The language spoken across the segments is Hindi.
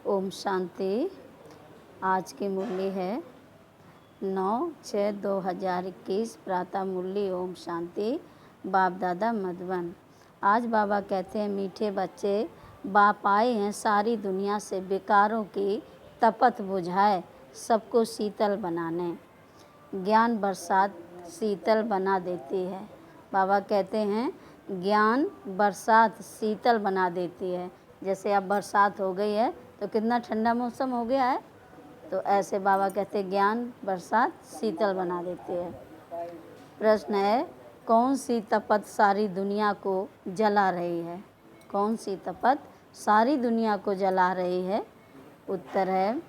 ओम शांति। आज की मुरली है 9/6/2021 प्रातः मुरली। ओम शांति। बाप दादा मधुबन। आज बाबा कहते हैं, मीठे बच्चे, बाप आए हैं सारी दुनिया से विकारों की तपत बुझाए सबको शीतल बनाने। ज्ञान बरसात शीतल बना देती है। बाबा कहते हैं ज्ञान बरसात शीतल बना देती है। जैसे अब बरसात हो गई है तो कितना ठंडा मौसम हो गया है, तो ऐसे बाबा कहते हैं ज्ञान बरसात शीतल बना देती है। प्रश्न है, कौन सी तपत सारी दुनिया को जला रही है? कौन सी तपत सारी दुनिया को जला रही है? उत्तर है,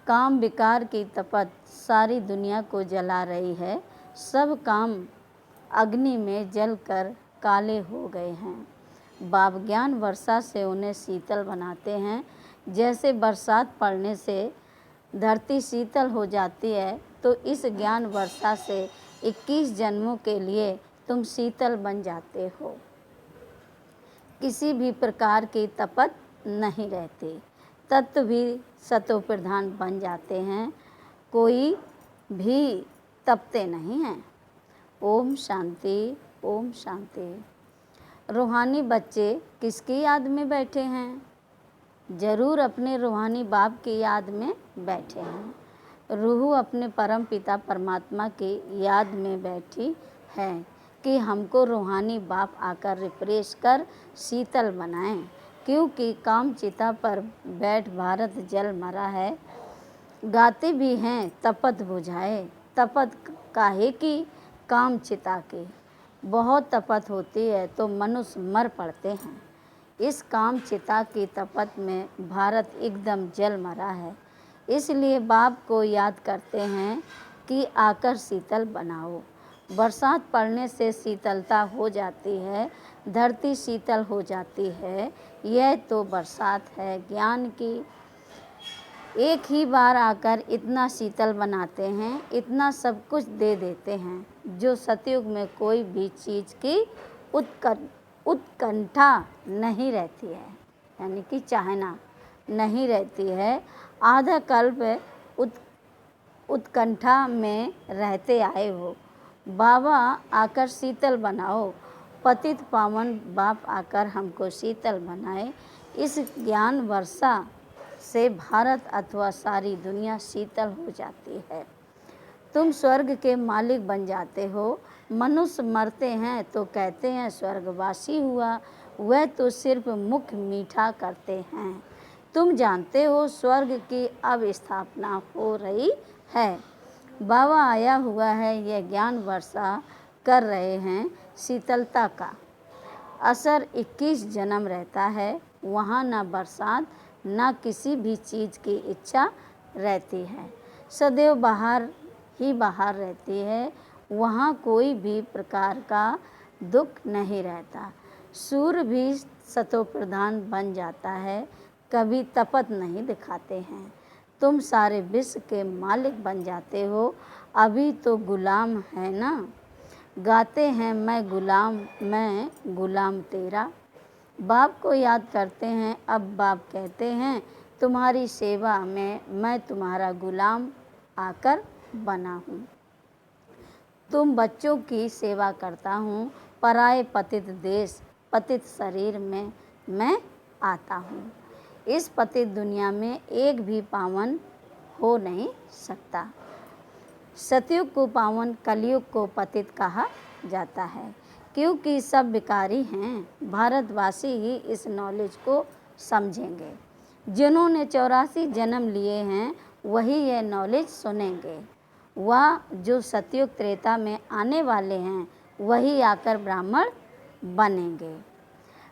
काम विकार की तपत सारी दुनिया को जला रही है। सब काम अग्नि में जलकर काले हो गए हैं। बाप ज्ञान वर्षा से उन्हें शीतल बनाते हैं। जैसे बरसात पड़ने से धरती शीतल हो जाती है, तो इस ज्ञान वर्षा से 21 जन्मों के लिए तुम शीतल बन जाते हो। किसी भी प्रकार की तपत नहीं रहती। तत्व भी सतो प्रधान बन जाते हैं, कोई भी तपते नहीं हैं। ओम शांति। ओम शांति। रूहानी बच्चे किसकी याद में बैठे हैं? जरूर अपने रूहानी बाप की याद में बैठे हैं। रूह अपने परम पिता परमात्मा की याद में बैठी है कि हमको रूहानी बाप आकर रिफ्रेश कर शीतल बनाएं, क्योंकि काम चिता पर बैठ भारत जल मरा है। गाते भी हैं तपत बुझाए, तपत काहे की? काम चिता की। बहुत तपत होती है तो मनुष्य मर पड़ते हैं। इस काम चिता की तपत में भारत एकदम जल मरा है। इसलिए बाप को याद करते हैं कि आकर शीतल बनाओ। बरसात पड़ने से शीतलता हो जाती है, धरती शीतल हो जाती है। यह तो बरसात है ज्ञान की। एक ही बार आकर इतना शीतल बनाते हैं, इतना सब कुछ दे देते हैं जो सतयुग में कोई भी चीज़ की उत्कंठा नहीं रहती है, यानी कि चाहना नहीं रहती है। आधा कल्प उत्कंठा में रहते आए हो। बाबा आकर शीतल बनाओ। पतित पावन बाप आकर हमको शीतल बनाए। इस ज्ञान वर्षा से भारत अथवा सारी दुनिया शीतल हो जाती है। तुम स्वर्ग के मालिक बन जाते हो। मनुष्य मरते हैं तो कहते हैं स्वर्गवासी हुआ, वह तो सिर्फ मुख मीठा करते हैं। तुम जानते हो स्वर्ग की अब स्थापना हो रही है। बाबा आया हुआ है, यह ज्ञान वर्षा कर रहे हैं। शीतलता का असर 21 जन्म रहता है। वहाँ ना बरसात ना किसी भी चीज़ की इच्छा रहती है। सदैव बाहर ही बाहर रहती है। वहाँ कोई भी प्रकार का दुख नहीं रहता। सूर्य भी सतो प्रधान बन जाता है, कभी तपत नहीं दिखाते हैं। तुम सारे विश्व के मालिक बन जाते हो। अभी तो गुलाम है ना। गाते हैं मैं गुलाम तेरा। बाप को याद करते हैं। अब बाप कहते हैं तुम्हारी सेवा में मैं तुम्हारा गुलाम आकर बना हूँ। तुम बच्चों की सेवा करता हूँ। पराए पतित देश पतित शरीर में मैं आता हूँ। इस पतित दुनिया में एक भी पावन हो नहीं सकता। सतयुग को पावन, कलयुग को पतित कहा जाता है, क्योंकि सब विकारी हैं। भारतवासी ही इस नॉलेज को समझेंगे। जिन्होंने 84 जन्म लिए हैं वही यह नॉलेज सुनेंगे। वह जो सतयुग त्रेता में आने वाले हैं वही आकर ब्राह्मण बनेंगे।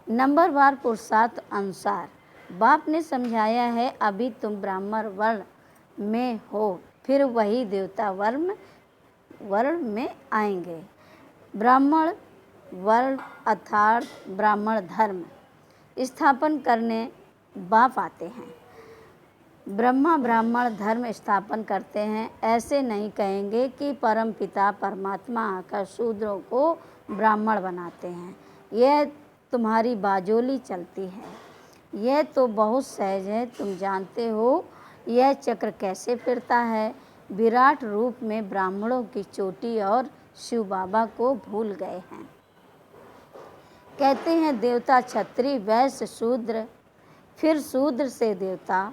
नंबरवार पुरुषार्थ अनुसार बाप ने समझाया है। अभी तुम ब्राह्मण वर्ण में हो, फिर वही देवता वर्ण में आएंगे। ब्राह्मण वर्ण अर्थात ब्राह्मण धर्म स्थापन करने बाप आते हैं। ब्रह्मा ब्राह्मण धर्म स्थापन करते हैं। ऐसे नहीं कहेंगे कि परम पिता परमात्मा आकर शूद्रों को ब्राह्मण बनाते हैं। यह तुम्हारी बाजोली चलती है। यह तो बहुत सहज है, तुम जानते हो यह चक्र कैसे फिरता है। विराट रूप में ब्राह्मणों की चोटी और शिव बाबा को भूल गए हैं। कहते हैं देवता क्षत्रिय वैश्य शूद्र, फिर शूद्र से देवता।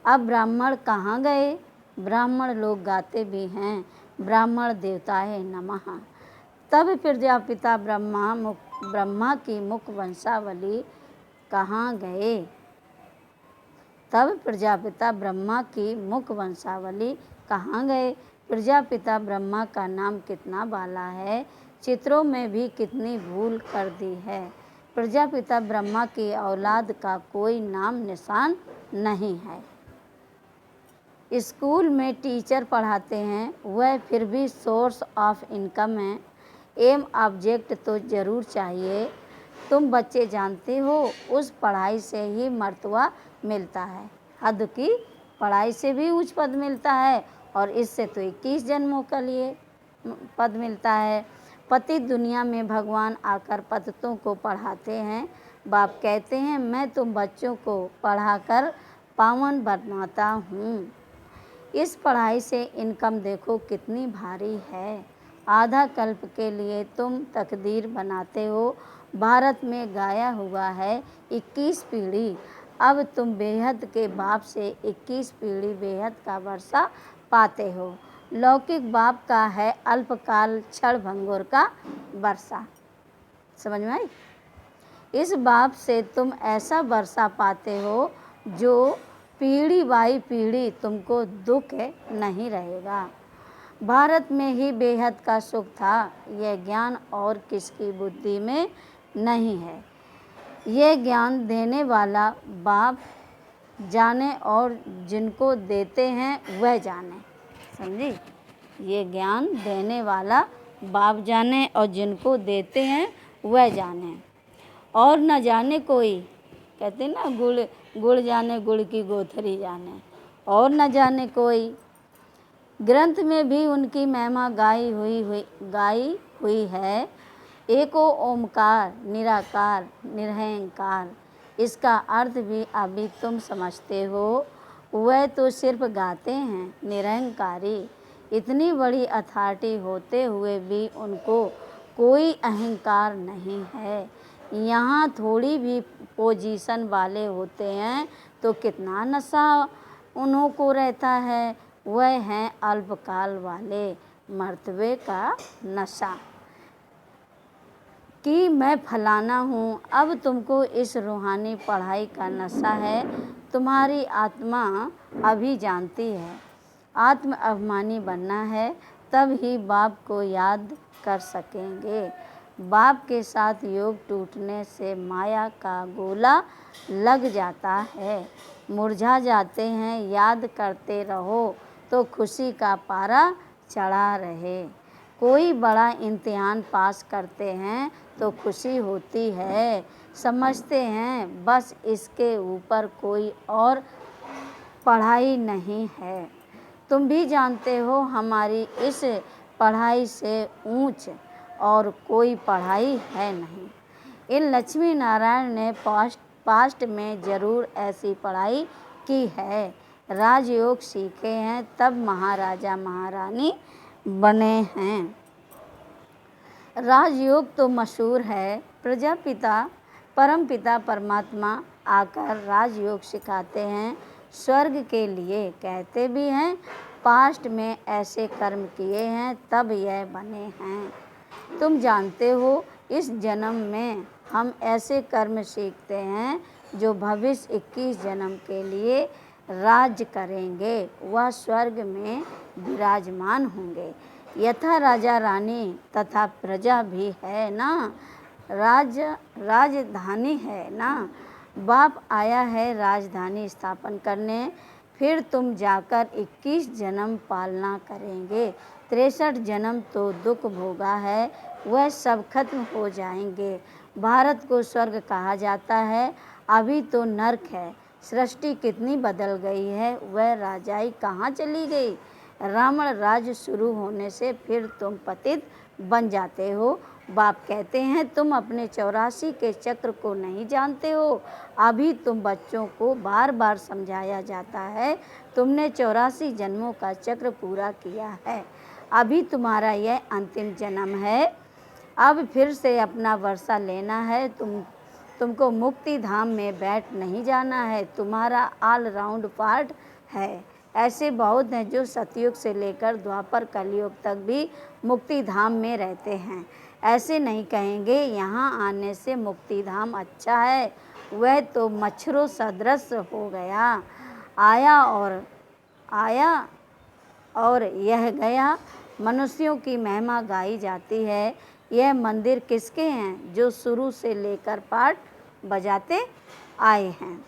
अब ब्राह्मण कहाँ गए? ब्राह्मण लोग गाते भी हैं ब्राह्मण देवताए नमः। तब प्रजापिता ब्रह्मा की मुख वंशावली कहाँ गए? तब प्रजापिता ब्रह्मा की मुख वंशावली कहाँ गए? प्रजापिता ब्रह्मा का नाम कितना बाला है, चित्रों में भी कितनी भूल कर दी है। प्रजापिता ब्रह्मा की औलाद का कोई नाम निशान नहीं है। स्कूल में टीचर पढ़ाते हैं, वह फिर भी सोर्स ऑफ इनकम है। एम ऑब्जेक्ट तो ज़रूर चाहिए। तुम बच्चे जानते हो उस पढ़ाई से ही मर्तबा मिलता है। हद की पढ़ाई से भी उच्च पद मिलता है और इससे तो 21 जन्मों के लिए पद मिलता है। पति दुनिया में भगवान आकर पतितों को पढ़ाते हैं। बाप कहते हैं मैं तुम बच्चों को पढ़ाकर पावन बनाता हूँ। इस पढ़ाई से इनकम देखो कितनी भारी है। आधा कल्प के लिए तुम तकदीर बनाते हो। भारत में गाया हुआ है 21 पीढ़ी। अब तुम बेहद के बाप से 21 पीढ़ी बेहद का वर्षा पाते हो। लौकिक बाप का है अल्पकाल क्षण भंगुर का वर्षा। समझ में आई? इस बाप से तुम ऐसा वर्षा पाते हो जो पीढ़ी बाई पीढ़ी तुमको दुख नहीं रहेगा। भारत में ही बेहद का सुख था, यह ज्ञान और किसकी बुद्धि में नहीं है। यह ज्ञान देने वाला बाप जाने और जिनको देते हैं वह जाने। समझी? ये ज्ञान देने वाला बाप जाने और जिनको देते हैं वह जाने, और न जाने कोई। कहते ना गुड़ जाने गुड़ की गोथरी जाने, और न जाने कोई। ग्रंथ में भी उनकी महिमा गाई हुई है। एको ओमकार निराकार निरहंकार। इसका अर्थ भी अभी तुम समझते हो। वह तो सिर्फ गाते हैं निरहंकारी। इतनी बड़ी अथॉरिटी होते हुए भी उनको कोई अहंकार नहीं है। यहाँ थोड़ी भी पोजीशन वाले होते हैं तो कितना नशा उन्हों को रहता है। वह हैं अल्पकाल वाले मर्तबे का नशा कि मैं फलाना हूँ। अब तुमको इस रूहानी पढ़ाई का नशा है। तुम्हारी आत्मा अभी जानती है आत्म अभिमानी बनना है, तब ही बाप को याद कर सकेंगे। बाप के साथ योग टूटने से माया का गोला लग जाता है, मुरझा जाते हैं। याद करते रहो तो खुशी का पारा चढ़ा रहे। कोई बड़ा इम्तिहान पास करते हैं तो खुशी होती है, समझते हैं बस इसके ऊपर कोई और पढ़ाई नहीं है। तुम भी जानते हो हमारी इस पढ़ाई से ऊंच और कोई पढ़ाई है नहीं। इन लक्ष्मी नारायण ने पास्ट में ज़रूर ऐसी पढ़ाई की है, राजयोग सीखे हैं, तब महाराजा महारानी बने हैं। राजयोग तो मशहूर है। प्रजापिता परमपिता परमात्मा आकर राजयोग सिखाते हैं स्वर्ग के लिए। कहते भी हैं पास्ट में ऐसे कर्म किए हैं तब यह बने हैं। तुम जानते हो इस जन्म में हम ऐसे कर्म सीखते हैं जो भविष्य 21 जन्म के लिए राज्य करेंगे, वह स्वर्ग में विराजमान होंगे। यथा राजा रानी तथा प्रजा भी है ना, राजधानी है ना। बाप आया है राजधानी स्थापन करने, फिर तुम जाकर 21 जन्म पालना करेंगे। 63 जन्म तो दुख भोगा है, वह सब खत्म हो जाएंगे। भारत को स्वर्ग कहा जाता है, अभी तो नर्क है। सृष्टि कितनी बदल गई है, वह राजाई कहाँ चली गई। रावण राज्य शुरू होने से फिर तुम पतित बन जाते हो। बाप कहते हैं तुम अपने 84 के चक्र को नहीं जानते हो। अभी तुम बच्चों को बार बार समझाया जाता है, तुमने 84 जन्मों का चक्र पूरा किया है, अभी तुम्हारा यह अंतिम जन्म है। अब फिर से अपना वर्षा लेना है। तुमको मुक्ति धाम में बैठ नहीं जाना है, तुम्हारा ऑल राउंड पार्ट है। ऐसे बहुत हैं जो सतयुग से लेकर द्वापर कलयुग तक भी मुक्ति धाम में रहते हैं। ऐसे नहीं कहेंगे यहाँ आने से मुक्ति धाम अच्छा है, वह तो मच्छरों सदृश हो गया, आया और यह गया। मनुष्यों की महिमा गाई जाती है। यह मंदिर किसके हैं? जो शुरू से लेकर पाठ बजाते आए हैं,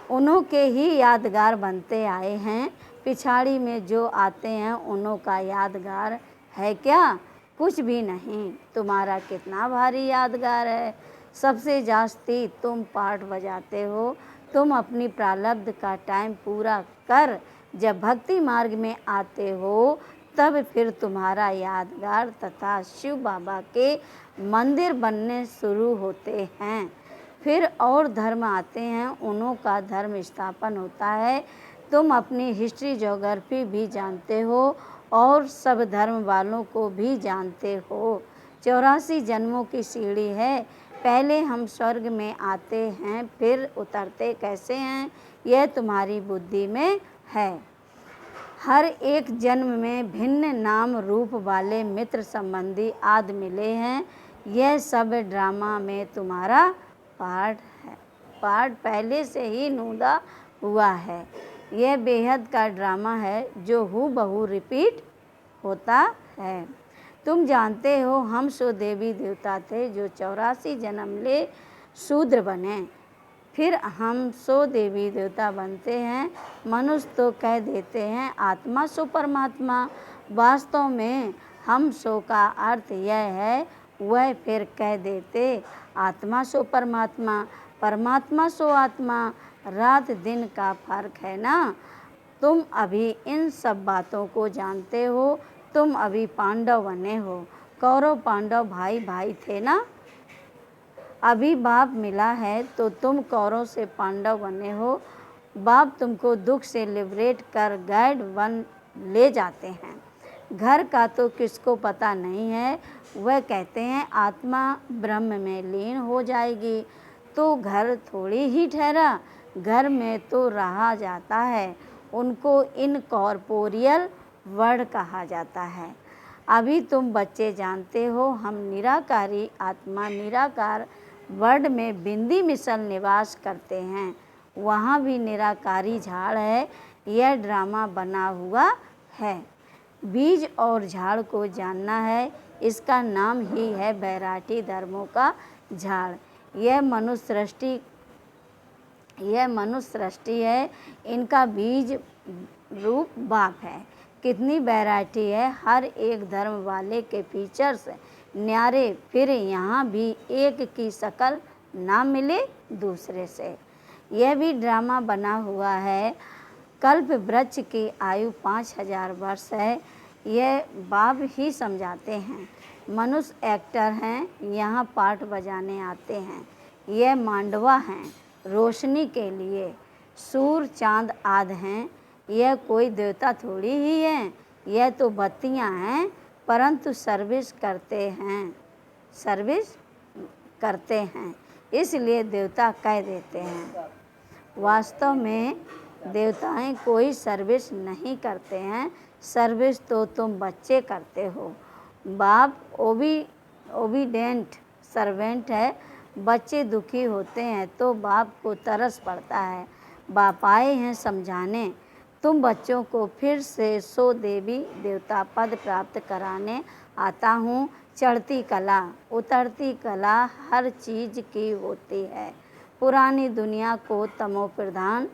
उन्हों के ही यादगार बनते आए हैं। पिछाड़ी में जो आते हैं उन्हों का यादगार है क्या? कुछ भी नहीं। तुम्हारा कितना भारी यादगार है। सबसे जास्ती तुम पाठ बजाते हो। तुम अपनी प्रारब्ध का टाइम पूरा कर जब भक्ति मार्ग में आते हो, तब फिर तुम्हारा यादगार तथा शिव बाबा के मंदिर बनने शुरू होते हैं। फिर और धर्म आते हैं, उन्हों का धर्म स्थापन होता है। तुम अपनी हिस्ट्री ज्योग्राफी भी जानते हो और सब धर्म वालों को भी जानते हो। 84 जन्मों की सीढ़ी है। पहले हम स्वर्ग में आते हैं, फिर उतरते कैसे हैं, यह तुम्हारी बुद्धि में है। हर एक जन्म में भिन्न नाम रूप वाले मित्र संबंधी आदि मिले हैं। यह सब ड्रामा में तुम्हारा पार्ट है। पार्ट पहले से ही नूदा हुआ है। यह बेहद का ड्रामा है जो हूबहू रिपीट होता है। तुम जानते हो हम सो देवी देवता थे जो 84 जन्म ले शूद्र बने, फिर हम सो देवी देवता बनते हैं। मनुष्य तो कह देते हैं आत्मा सो परमात्मा, वास्तव में हम सो का अर्थ यह है, वह फिर कह देते आत्मा सो परमात्मा, परमात्मा सो आत्मा, रात दिन का फर्क है ना। तुम अभी इन सब बातों को जानते हो। तुम अभी पांडव बने हो। कौरव पांडव भाई भाई थे ना। अभी बाप मिला है तो तुम कौरव से पांडव बने हो। बाप तुमको दुख से लिबरेट कर गाइड बन ले जाते हैं। घर का तो किसको पता नहीं है। वह कहते हैं आत्मा ब्रह्म में लीन हो जाएगी तो घर थोड़ी ही ठहरा, घर में तो रहा जाता है। उनको इनकॉर्पोरियल वर्ड कहा जाता है। अभी तुम बच्चे जानते हो हम निराकारी आत्मा निराकार वर्ड में बिंदी मिसल निवास करते हैं। वहाँ भी निराकारी झाड़ है। यह ड्रामा बना हुआ है। बीज और झाड़ को जानना है। इसका नाम ही है बैराठी धर्मों का झाड़। यह मनुष्य सृष्टि है। इनका बीज रूप बाप है। कितनी वैरायटी है। हर एक धर्म वाले के फीचर्स न्यारे। फिर यहाँ भी एक की शकल ना मिले दूसरे से। यह भी ड्रामा बना हुआ है। कल्प वृक्ष की आयु 5000 वर्ष है। यह बाप ही समझाते हैं। मनुष्य एक्टर हैं, यहाँ पाठ बजाने आते हैं। यह मांडवा हैं रोशनी के लिए। सूर चांद आदि हैं। यह कोई देवता थोड़ी ही है। यह तो बत्तियां हैं, परंतु सर्विस करते हैं इसलिए देवता कह देते हैं। वास्तव में देवताएं कोई सर्विस नहीं करते हैं। सर्विस तो तुम बच्चे करते हो। बाप ओबीडेंट सर्वेंट है। बच्चे दुखी होते हैं तो बाप को तरस पड़ता है। बाप आए हैं समझाने। तुम बच्चों को फिर से सो देवी देवता पद प्राप्त कराने आता हूँ। चढ़ती कला उतरती कला हर चीज़ की होती है। पुरानी दुनिया को तमो प्रधान,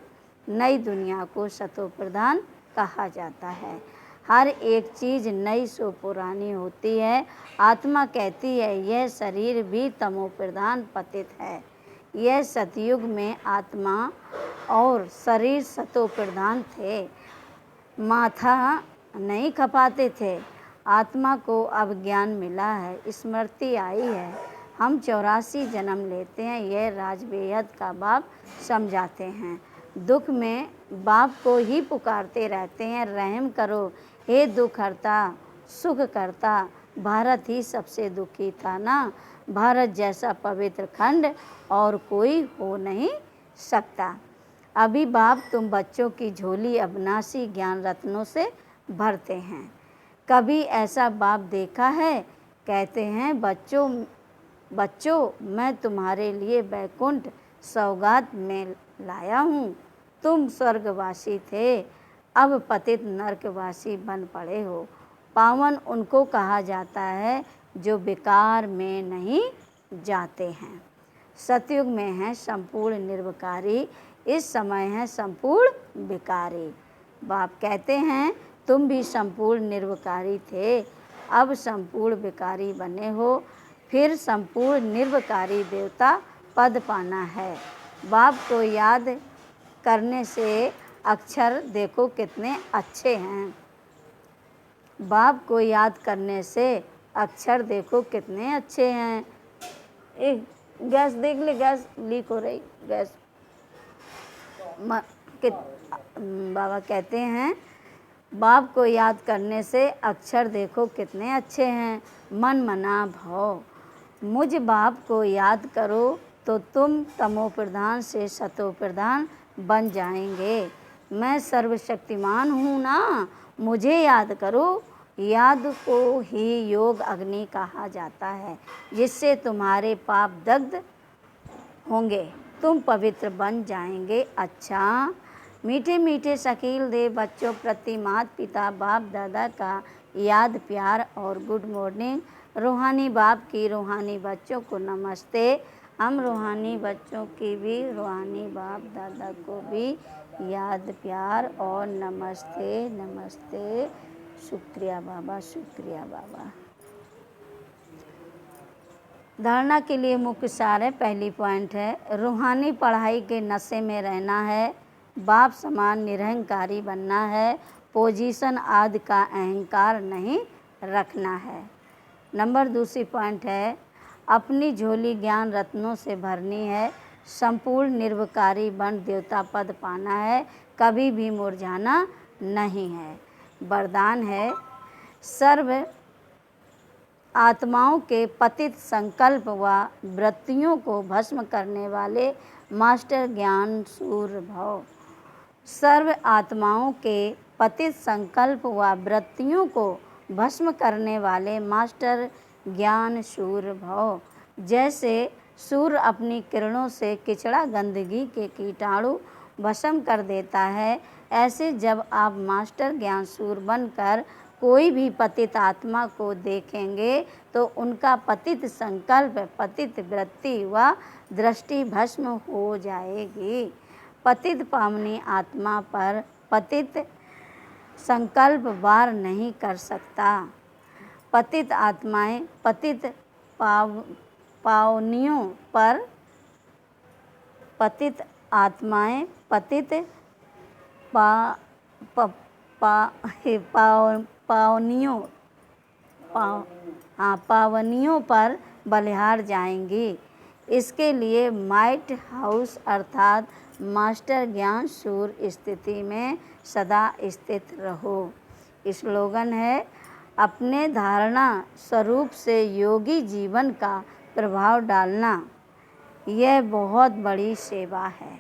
नई दुनिया को सतो प्रधान कहा जाता है। हर एक चीज़ नई सो पुरानी होती है। आत्मा कहती है यह शरीर भी तमो प्रधान पतित है। यह सतयुग में आत्मा और शरीर सतो प्रधान थे। माथा नहीं खपाते थे। आत्मा को अब ज्ञान मिला है, स्मृति आई है। हम 84 जन्म लेते हैं, यह राज बेहद का बाप समझाते हैं। दुख में बाप को ही पुकारते रहते हैं, रहम करो हे दुख हरता सुख करता। भारत ही सबसे दुखी था ना, भारत जैसा पवित्र खंड और कोई हो नहीं सकता। अभी बाप तुम बच्चों की झोली अविनाशी ज्ञान रत्नों से भरते हैं। कभी ऐसा बाप देखा है? कहते हैं बच्चों मैं तुम्हारे लिए वैकुंठ सौगात में लाया हूँ। तुम स्वर्गवासी थे, अब पतित नरकवासी बन पड़े हो। पावन उनको कहा जाता है जो विकार में नहीं जाते हैं। सतयुग में है संपूर्ण निर्विकारी, इस समय है संपूर्ण विकारी। बाप कहते हैं तुम भी संपूर्ण निर्विकारी थे, अब संपूर्ण विकारी बने हो, फिर संपूर्ण निर्विकारी देवता पद पाना है। बाप को याद करने से अक्षर देखो कितने अच्छे हैं। बाप को याद करने से अक्षर देखो कितने अच्छे हैं। एक गैस देख ले, गैस लीक हो रही गैस। बाबा कहते हैं बाप को याद करने से अक्षर देखो कितने अच्छे हैं। मन मना भव, मुझ बाप को याद करो तो तुम तमो प्रधान से सतो प्रधान बन जाएंगे। मैं सर्वशक्तिमान हूँ ना, मुझे याद करो। याद को ही योग अग्नि कहा जाता है, जिससे तुम्हारे पाप दग्ध होंगे, तुम पवित्र बन जाएंगे। अच्छा मीठे मीठे शकील दे बच्चों प्रति माता पिता बाप दादा का याद प्यार और गुड मॉर्निंग। रूहानी बाप की रूहानी बच्चों को नमस्ते। हम रूहानी बच्चों की भी रूहानी बाप दादा को भी याद प्यार और नमस्ते नमस्ते। शुक्रिया बाबा, शुक्रिया बाबा। धारणा के लिए मुख्य सार है। पहली पॉइंट है रूहानी पढ़ाई के नशे में रहना है, बाप समान निरहंकारी बनना है, पोजीशन आदि का अहंकार नहीं रखना है। नंबर दूसरी पॉइंट है अपनी झोली ज्ञान रत्नों से भरनी है, संपूर्ण निर्विकारी बन देवता पद पाना है, कभी भी मुरझाना नहीं है। वरदान है सर्व आत्माओं के पतित संकल्प व वृत्तियों को भस्म करने वाले मास्टर ज्ञान सूर्य भव। सर्व आत्माओं के पतित संकल्प व वृत्तियों को भस्म करने वाले मास्टर ज्ञान सूर्य भव। जैसे सूर्य अपनी किरणों से किचड़ा गंदगी के कीटाणु भस्म कर देता है, ऐसे जब आप मास्टर ज्ञान सूर्य बनकर कोई भी पतित आत्मा को देखेंगे तो उनका पतित संकल्प पतित वृत्ति व दृष्टि भस्म हो जाएगी। पतित पावनी आत्मा पर पतित संकल्प वार नहीं कर सकता। पतित आत्माएं पतित पावनियों पर पतित आत्माएं पतित पावनियों पर बलिहार जाएंगी। इसके लिए माइट हाउस अर्थात मास्टर ज्ञान सूर्य स्थिति में सदा स्थित रहो। स्लोगन है अपने धारणा स्वरूप से योगी जीवन का प्रभाव डालना, यह बहुत बड़ी सेवा है।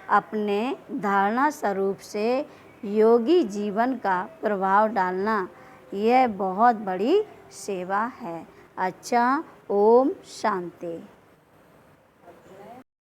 अपने धारणा स्वरूप से योगी जीवन का प्रभाव डालना, यह बहुत बड़ी सेवा है। अच्छा, ओम शांति।